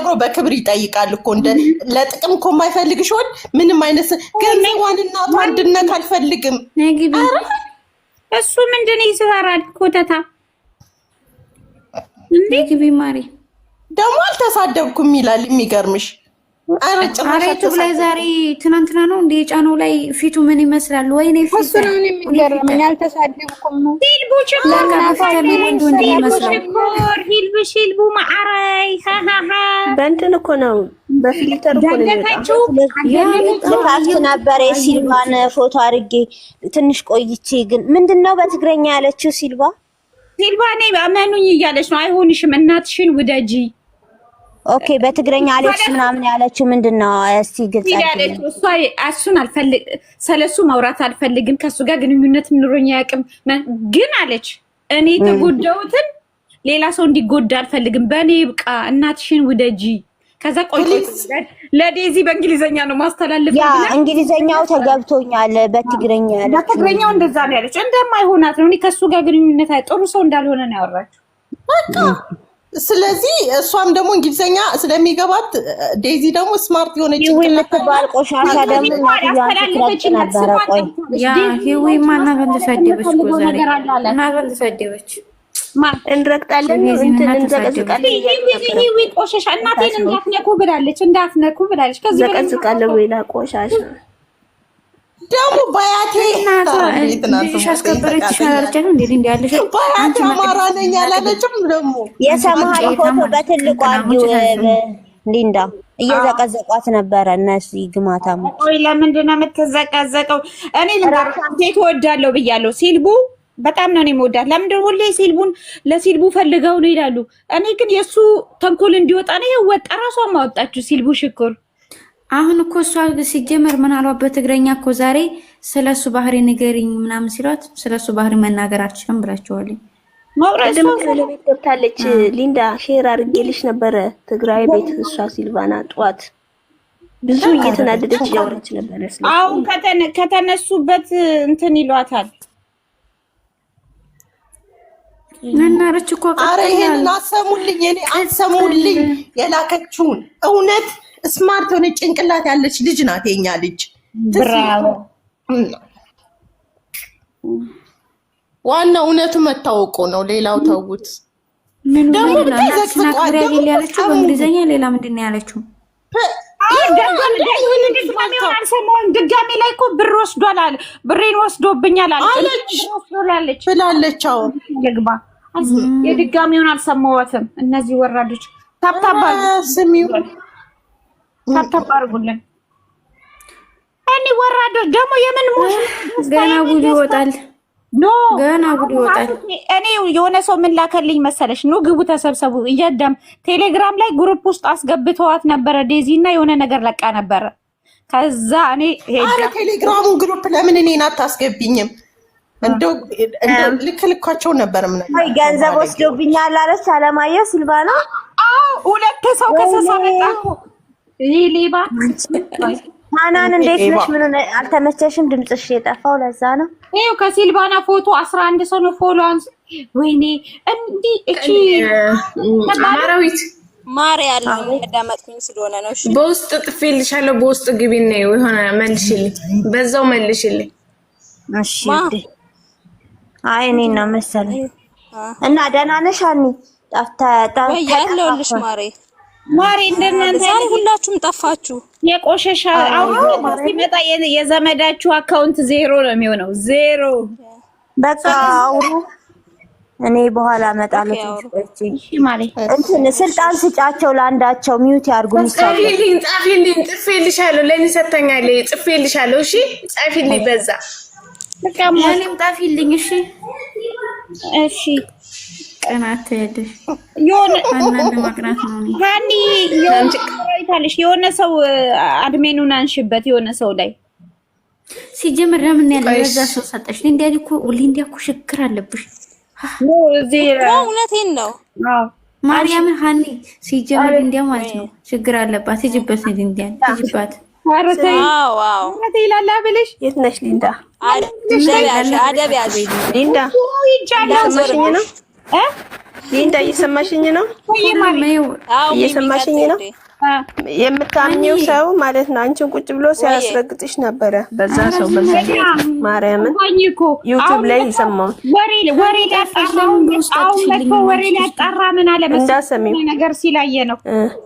ተነግሮ በክብር ይጠይቃል እኮ እንደ ለጥቅም እኮ የማይፈልግሽ ወል ምንም አይነት ገንዘቧን እናቷ እንድነካ አልፈልግም። እሱ ምንድነው ይሰራል ኮተታ እንዴ ግቢ ማሪ ደግሞ አልተሳደብኩም ይላል የሚገርምሽ አሬቱ ላይ ዛሬ ትናንትና ነው እንደ ጫናው ላይ ፊቱ ምን ይመስላል? ወይኔ ፊቱ እሱንም የሚገርመኝ አልተሳደብኩም ነው ሂልቡች ሂልቡ ማዕራይ በእንትን እኮ ነው በፊልተር እኮ ነው ልካፍት ነበር ሲልቫን ፎቶ አድርጌ ትንሽ ቆይቼ ግን ምንድነው በትግረኛ ያለችው ሲልቫ እኔ አመኑኝ እያለች ነው አይሆንሽም እናትሽን ውደጂ ኦኬ በትግረኛ አለች ምናምን ያለችው ምንድነው? እስቲ ግልጽ አድርጊ። እሱን አልፈልግ ስለሱ ማውራት አልፈልግም ከሱ ጋር ግንኙነት ምንሮኛ ያቅም ግን አለች እኔ ተጎዳውትን ሌላ ሰው እንዲጎዳ አልፈልግም በእኔ ይብቃ እናትሽን ውደጂ ከዛ ቆይ ለዴዚ በእንግሊዘኛ ነው ማስተላለፍ ያ እንግሊዘኛው ተገብቶኛል በትግረኛ ያለች በትግረኛው እንደዛ ነው ያለች እንደማይሆናት ነው እኔ ከሱ ጋር ግንኙነት ጥሩ ሰው እንዳልሆነ ነው ያወራችው በቃ ስለዚህ እሷም ደግሞ እንግሊዘኛ ስለሚገባት ዴዚ ደግሞ ስማርት የሆነች የምትባል ቆሻሻ ደግሞ ያስተላልፈች ነበር ቆይ ያ ሂዊ ማና በተሰደበች ጎዛሬ እና በተሰደበች እንረግጣለን እንትን እንዘቀዝቃለን ሂዊ ቆሻሻ እናቴን እንዳትነኩ ብላለች ከዚህ በላይ ዘቀዝቃለን ወይላ ቆሻሻ ደግሞ ባያቴ አስከበረች ሻርጨን እንዴ ያለሽ ባያቴ አማራ ነኝ ያላለችም ደግሞ የሰማይ ፎቶ በትልቁ አርጊው ሊንዳ እየዘቀዘቋት ነበረ እነዚህ ግማታም ቆይ ለምንድን ነው የምትዘቀዘቀው እኔ ልንገርሽ እወዳለሁ ብያለሁ ሲልቡ በጣም ነው የምወዳት ለምንድን ነው ሁሌ ለሲልቡ ፈልገው ነው ይላሉ እኔ ግን የሱ ተንኮል እንዲወጣ ነው ወጣ ራሷ ማወጣችሁ ሲልቡ ሽኩር አሁን እኮ እሷ ሲጀመር ምን አሏት በትግረኛ እኮ ዛሬ ስለሱ ባህሪ ንገሪኝ ምናምን ሲሏት ስለሱ ባህሪ መናገር አልችልም ብላችኋል ማውራድም ከለቤት ገብታለች ሊንዳ ሼር አድርጌልሽ ነበረ ትግራይ ቤት እሷ ሲልቫና ጧት ብዙ እየተናደደች ያወራች ነበር አሁን ከተነሱበት እንትን ይሏታል እናረች እኮ አረ ይሄን አሰሙልኝ እኔ አሰሙልኝ የላከችውን እውነት ስማርት ሆነ ጭንቅላት ያለች ልጅ ናት የኛ ልጅ ብራው ዋና እውነቱ መታወቁ ነው ሌላው ተውት ደግሞ ተዘቅዝቋል ያለችው በእንግሊዘኛ ሌላ ምንድን ነው ያለችው ድጋሜ ላይ እኮ ብር ወስዷል ብሬን ወስዶብኛል አለች ብላለች አሁን ይግባ የድጋሜውን አልሰማሁትም እነዚህ ወራዶች ታብታባ ስሚው ታታባርጉልን እኔ ወራዶች ደግሞ የምን ሞሽ ገና ጉድ ይወጣል ኖ ገና ጉድ ይወጣል እኔ የሆነ ሰው ምን ላከልኝ መሰለሽ ኑ ግቡ ተሰብሰቡ እያዳም ቴሌግራም ላይ ግሩፕ ውስጥ አስገብተዋት ነበረ ዴዚ እና የሆነ ነገር ለቃ ነበረ ከዛ እኔ ሄዳ ቴሌግራሙ ግሩፕ ለምን እኔን አታስገቢኝም እንደው ልክልኳቸው ነበር አይ ገንዘብ ወስዶብኛል አለች አለማየሁ ሲልቫና ሁለት ሰው ከሰሳመጣኩ ሌባ ማናን እንዴት ነሽ ምን አልተመቸሽም ድምጽሽ የጠፋው ለዛ ነው ይሄው ከሲልቫና ፎቶ 11 ሰው ነው ፎሎ አንስ ወይኔ እንዲ እቺ ማራዊት ማርያም ያዳመጥኩኝ ስለሆነ ነው እሺ በውስጥ ጥፊልሻለሁ በውስጥ ግቢና የሆነ መልሽልኝ በዛው መልሽልኝ እሺ አይ እኔ ነው መሰለኝ እና ደህና ነሽ አኒ ጠፍታ ያለውልሽ ማሬ እንደናንተ ዛሬ ሁላችሁም ጠፋችሁ የቆሸሻ አውሮ ሲመጣ የዘመዳችሁ አካውንት ዜሮ ነው የሚሆነው ዜሮ በቃ አውሩ እኔ በኋላ እመጣለሁ እሺ ማለት እንትን ስልጣን ስጫቸው ለአንዳቸው ሚውት ያርጉ ጻፊልኝ ጽፌልሻለሁ ለኔ ሰተኛለኝ ጽፌልሻለሁ እሺ ጻፊልኝ በዛ በቃ ማንም ጻፊልኝ እሺ እሺ ቀናት ሄደሽ የሆነ አንናን ማቅናት ነው ሃኒ የሆነ ሰው አድሜኑን አንሽበት የሆነ ሰው ላይ ሲጀምር ለምን ያለው በዛ ሰው ሰጠሽ ሊንዲያ እኮ ችግር አለብሽ ነው እዚህ እውነቴን ነው አዎ ማርያምን ሃኒ ሲጀምር ሊንዲያ ማለት ነው ችግር አለባት ይጅበት ሊንዲያ ይጅባት ዋው ዋው ይላል አብልሽ የት ነሽ ሊንዳ አደብ ያዥ ሊንዳ ይቻላል ሊንዳ እየሰማሽኝ ነው? እየሰማሽኝ ነው? የምታምኚው ሰው ማለት ነው አንቺን ቁጭ ብሎ ሲያስረግጥሽ ነበረ። በዛ ሰው በዛ ማርያምን ዩቲዩብ ላይ ይሰማው ወሬ ሊያጣራ ምን አለ መሰለኝ ነገር ሲላየ ነው።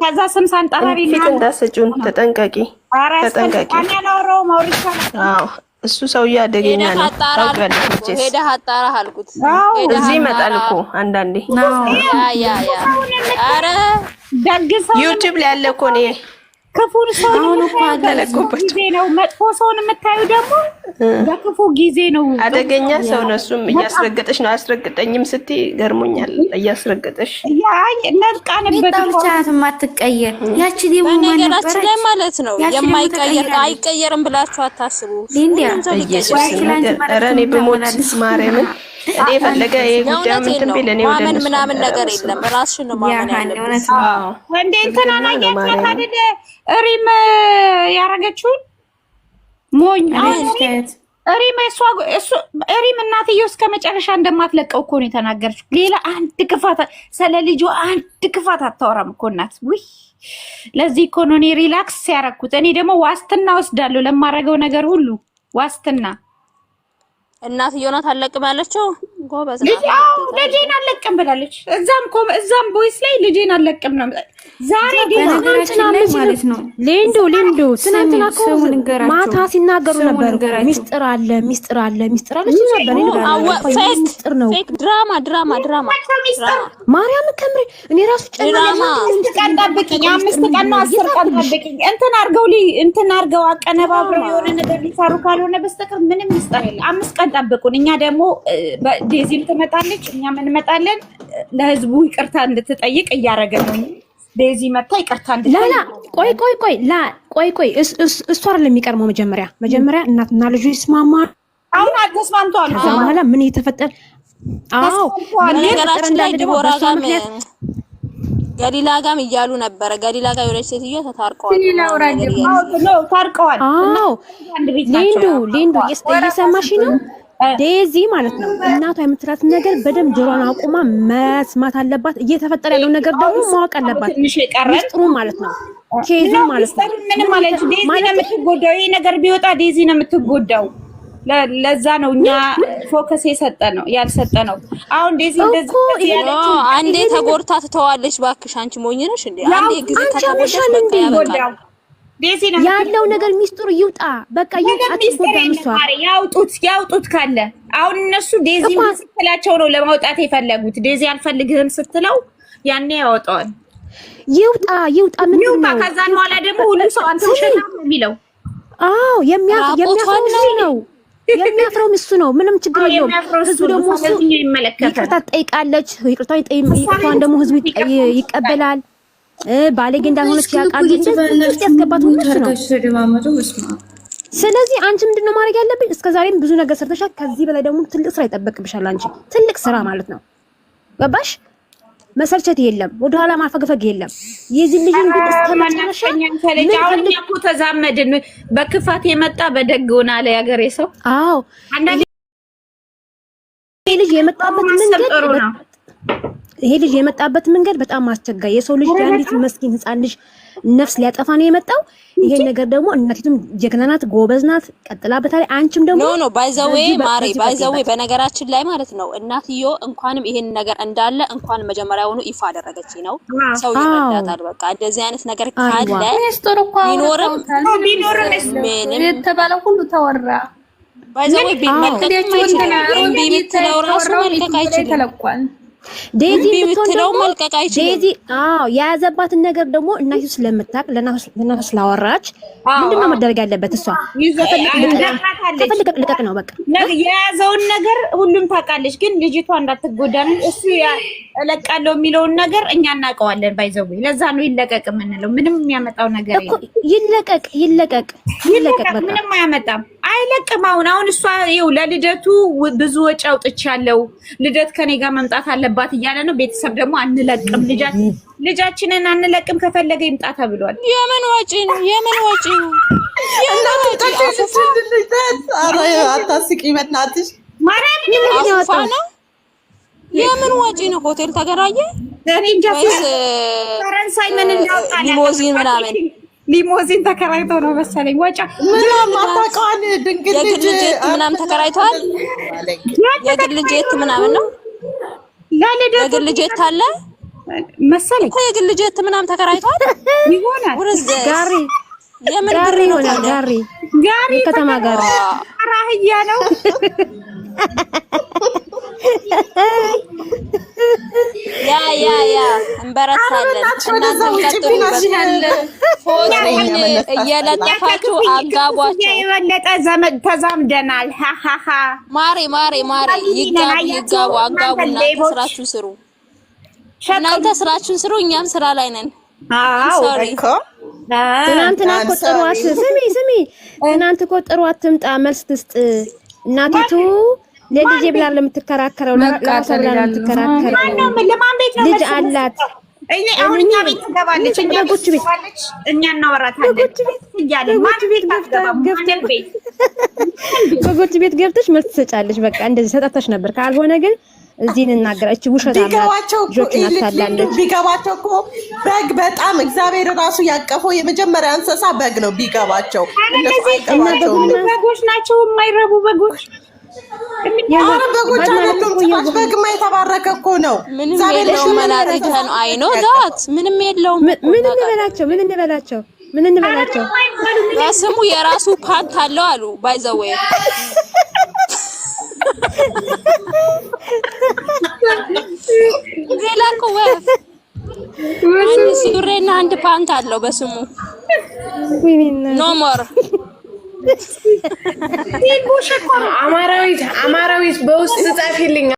ከዛ ስም ሳንጠራ ፊት እንዳሰጪውን ተጠንቀቂ። አዎ እሱ ሰውዬ አደገኛ ነው። ታውቂያለሽ መቼስ ሄደህ አጣራህ አልኩት። እዚህ ይመጣል እኮ አንዳንዴ። ኧረ ደግሰው ዩቲዩብ ላይ ያለ እኮ ነው። ክፉን ሰው ጊዜ ነው። መጥፎ ሰውን የምታዩ ደግሞ በክፉ ጊዜ ነው። አደገኛ ሰው ነው። እሱም እያስረገጠሽ ነው። አያስረግጠኝም ስትይ ገርሞኛል። እያስረገጠሽ ነቃንበት ብቻ የማትቀየር ያቺ ደግሞ በነገራችን ላይ ማለት ነው የማይቀየር አይቀየርም ብላችሁ አታስቡ። ኢየሱስ ኧረ እኔ ብሞት ማርያምን እኔ ፈለገ ጉዳይ ምን ቢል እኔ ወደ ማመን ምናምን ነገር የለም። ራስሽን ነው ማመን ያለብሽ። ወንዴ እንትና ናየት ታደደ ሪም ያረገችውን ሞኝ ሪም እናትየው እስከ መጨረሻ እንደማትለቀው እኮ ነው የተናገረችው። ሌላ አንድ ክፋት ስለ ልጇ አንድ ክፋት አታወራም እኮ እናት። ውይ ለዚህ እኮ ነው እኔ ሪላክስ ያረኩት። እኔ ደግሞ ዋስትና ወስዳለሁ ለማረገው ነገር ሁሉ ዋስትና። እናትየው ናት አለቅም ያለችው። ጎበዝ ልጄን አለቅም ብላለች። እዛም ቦይስ ላይ ልጄን አለቅም ነው ዛሬ ማለት ነው። ሊንዱ ትናንትና ማታ ሲናገሩ ነበር። ሚስጥር አለ ነው። ፌክ ድራማ ማርያም ከምሪ እኔ ራሱ ጨለማ ቀን ጠብቂኝ። 5 ቀን ነው 10 ቀን ጠብቂኝ። እንትን አርገው አቀነባብረው የሆነ ነገር ሊሰሩ ካልሆነ በስተቀር ምንም ሚስጥር የለም። 5 ቀን ጠብቁን። እኛ ደግሞ ዴዚም ትመጣለች፣ እኛም እንመጣለን። ለህዝቡ ይቅርታ እንድትጠይቅ እያደረገ ነው። ዴዚ መታ ይቅርታ ቆይ እሱ አይደለም የሚቀርመው። መጀመሪያ እናትና ልጁ ይስማማ። አሁን አልተስማምተዋል። ከዛ በኋላ ምን እየተፈጠረ ነገራችን ላይ ዲቦራ ጋም ገሊላ ጋም እያሉ ነበረ። ገሊላ ጋር የሆነች ሴትዮ ተታርቀዋል። ታርቀዋል። ሊንዱ እየሰማሽ ነው? ዴዚ ማለት ነው እናቷ የምትላትን ነገር በደንብ ጆሮን አቁማ መስማት አለባት። እየተፈጠረ ያለው ነገር ደግሞ ማወቅ አለባት። ሚስጥሩ ማለት ነው ኬዙ ማለት ነው። ምንም ማለት ዴዚ ነው የምትጎዳው። ይሄ ነገር ቢወጣ ዴዚ ነው የምትጎዳው። ለዛ ነው እኛ ፎከስ ያልሰጠ ነው። አሁን ዴዚ እንደዚህ አንዴ ተጎርታ ትተዋለች። ባክሽ አንቺ ሞኝ ነሽ እንዴ? አንዴ ግዜ ተተጎዳሽ በቃ ያበቃል። ዴዚ ነው ያለው ነገር ሚስጥሩ ይውጣ። በቃ ያውጡት ካለ አሁን እነሱ ዴዚ ስትላቸው ነው ለማውጣት የፈለጉት። ዴዚ አልፈልግህም ስትለው ያኔ ያወጣዋል። ይውጣ ምን ነው? ከዛ በኋላ ደግሞ ሁሉም ሰው አንተ ውሸት ነው የሚለው። አዎ የሚያፍረው እሱ ነው። ምንም ችግር የለውም። ህዝቡ ደግሞ ይቅርታ ትጠይቃለች። ይቅርታዋን ደግሞ ህዝቡ ይቀበላል። ባለጌ እንዳልሆነች ያውቃል። ውስጥ ያስገባት ሁሉ ነው። ስለዚህ አንቺ ምንድነው ማድረግ ያለብኝ? እስከዛሬም ብዙ ነገር ሰርተሻል። ከዚህ በላይ ደግሞ ትልቅ ስራ ይጠበቅብሻል። አንቺ ትልቅ ስራ ማለት ነው። ገባሽ? መሰልቸት የለም፣ ወደኋላ ማፈግፈግ የለም። የዚህ ልጅን ጉድ እስከመጨረሻ አሁን እኮ ተዛመድን። በክፋት የመጣ በደግ ሆነ አለ ያገሬ ሰው። አዎ ይሄ ልጅ የመጣበት መንገድ በጣም አስቸጋሪ። የሰው ልጅ አንዲት መስኪን ህፃን ልጅ ነፍስ ሊያጠፋ ነው የመጣው። ይሄ ነገር ደግሞ እናቲቱም ጀግና ናት፣ ጎበዝ ናት፣ ቀጥላበታል። አንቺም ደግሞ ኖ ባይዘዌ በነገራችን ላይ ማለት ነው እናትዮ እንኳንም ይሄን ነገር እንዳለ እንኳን መጀመሪያውኑ ይፋ አደረገች ነው። ሰው ይመጣጣል። በቃ እንደዚህ አይነት ነገር ካለ ቢኖርም ምንም የተባለው ሁሉ ተወራ። ባይዘዌ ቢመልከት ራሱ መልቀቅ አይችልም። ዴዚ ብትለው መልቀቅ አይችልም። ዴዚ የያዘባትን ነገር ደግሞ እናቱ ስለምታቅ ለናቱ ስላወራች ምንድነው መደረግ ያለበት? እሷ ልቀቅ ነው በቃ። የያዘውን ነገር ሁሉም ታውቃለች፣ ግን ልጅቷ እንዳትጎዳ እሱ እለቃለሁ የሚለውን ነገር እኛ እናውቀዋለን። ባይዘው ለዛ ነው ይለቀቅ የምንለው። ምንም የሚያመጣው ነገር የለም። ይለቀቅ በቃ ምንም አያመጣም። አይለቅም። አሁን እሷ ይኸው ለልደቱ ብዙ ወጪ አውጥቻለሁ፣ ልደት ከኔ ጋር መምጣት አለባት እያለ ነው። ቤተሰብ ደግሞ አንለቅም፣ ልጃችንን አንለቅም፣ ከፈለገ ይምጣ ተብሏል። የምን ወጪ ነው? አታስቂ በእናትሽ። ማርያም የምን ወጪ ነው? ሆቴል ተገራየ? እኔ እንጃ። ፈረንሳይ ምን እንዳወጣ ሊሞዚን ምናምን ሊሞዚን ተከራይቶ ነው መሰለኝ። ወጫ ምንም አታውቀዋል። ድንግል ልጅ ምናምን ተከራይቷል። የግል ጄት ምናምን ነው። የግል ጄት አለ መሰለኝ። የግል ጄት ምናምን ተከራይቷል ይሆናል። ጋሪ የምን ጋሪ ይሆናል። ጋሪ ከተማ ጋሪ አራህያ ነው። ያ እንበረታለን። እናንተም ቀጥሉበት። ፎቶውን እየለጠፋችሁ አጋቧቸው። የበለጠ ዘመድ ተዛምደናል። ሃሃሃ ማሬ ይጋቡ አጋቡ። እናንተ ስራችሁን ስሩ። ስራችሁን ስሩ። እኛም ስራ ላይ ነን። ሶሪ ትናንትና እኮ ጥሯት። ስሚ ትናንት እኮ ጥሯት ትምጣ መልስ ትስጥ። እናቲቱ ለልጄ ብላ ለምትከራከረው ለራሷ ብላ ለምትከራከረው ልጅ አላት። አሁን እኛ ቤት ትገባለች። እኛ እናወራታለን። በጎች ቤት ገብተሽ መልስ ትሰጫለሽ። በቃ እንደዚህ ሰጣታሽ ነበር። ካልሆነ ግን እዚህ እንናገራች ውሸት ቢገባቸው እኮ በግ በጣም እግዚአብሔር ራሱ ያቀፈው የመጀመሪያ እንስሳ በግ ነው። ቢገባቸው በጎች ናቸው የማይረቡ በጎች። በጎች አይደሉም። ጽፋት በግማ የተባረከ እኮ ነው። ምንም የለውም። መናሪታን አይኖ ዳት ምንም የለውም። ምን እንበላቸው በስሙ የራሱ ፓንት አለው አሉ ባይዘው ሌላ እኮ አንድ ሱሪና አንድ ፓንት አለው በስሙ። ኖ ሞር አማራዊት በውስጥ ጻፊልኝ።